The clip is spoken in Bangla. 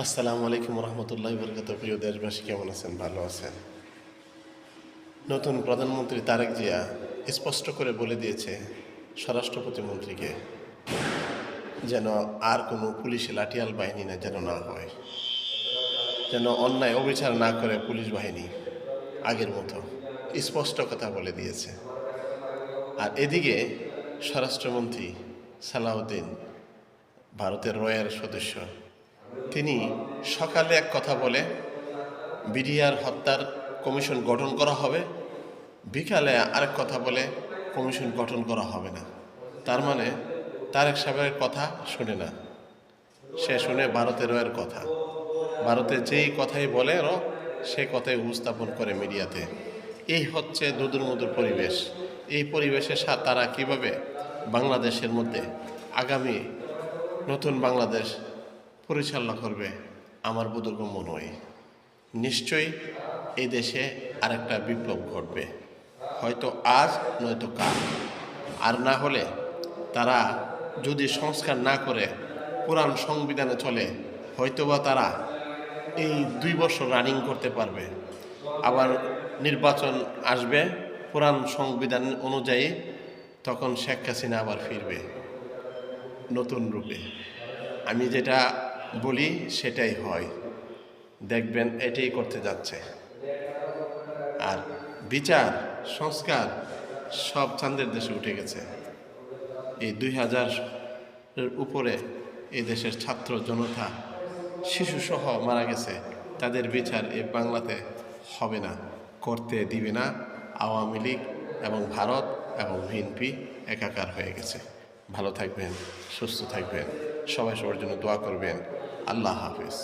আসসালামু আলাইকুম রহমতুল্লাহ বরকাত। প্রিয় দেশবাসী, কেমন আছেন? ভালো আছেন? নতুন প্রধানমন্ত্রী তারেক জিয়া স্পষ্ট করে বলে দিয়েছে স্বরাষ্ট্র প্রতিমন্ত্রীকে যেন আর কোনো পুলিশে লাঠিয়াল বাহিনী যেন না হয়, যেন অন্যায় অবিচার না করে পুলিশ বাহিনী আগের মতো। স্পষ্ট কথা বলে দিয়েছে। আর এদিকে স্বরাষ্ট্রমন্ত্রী সালাউদ্দিন, ভারতের রয়ের সদস্য, তিনি সকালে এক কথা বলে বিডিআর হত্যার কমিশন গঠন করা হবে, বিকালে আরেক কথা বলে কমিশন গঠন করা হবে না। তার মানে তারেক সাহেবের কথা শুনে না, সে শুনে ভারতেরও এর কথা। ভারতে যেই কথাই বলে সে কথাই উপস্থাপন করে মিডিয়াতে। এই হচ্ছে দুদুর মধুর পরিবেশ। এই পরিবেশে তারা কিভাবে বাংলাদেশের মধ্যে আগামী নতুন বাংলাদেশ পরিচালনা করবে আমার বোধগম্য নয়। নিশ্চয়ই এই দেশে আরেকটা বিপ্লব ঘটবে, হয়তো আজ নয়তো কাল। আর না হলে তারা যদি সংস্কার না করে পুরান সংবিধানে চলে, হয়তোবা তারা এই 2 বছর রানিং করতে পারবে। আবার নির্বাচন আসবে পুরান সংবিধান অনুযায়ী, তখন শেখ হাসিনা আবার ফিরবে নতুন রূপে। আমি যেটা বলি সেটাই হয়, দেখবেন এটাই করতে যাচ্ছে। আর বিচার সংস্কার সব চাঁদের দেশে উঠে গেছে। এই 2000-এর উপরে এই দেশের ছাত্র জনতা, শিশুসহ মারা গেছে। তাদের বিচার এই বাংলাতে হবে না, করতে দিবে না আওয়ামী লীগ এবং ভারত এবং বিএনপি একাকার হয়ে গেছে। ভালো থাকবেন, সুস্থ থাকবেন, সবাই সবার জন্য দোয়া করবেন। আল্লাহ হাফেজ।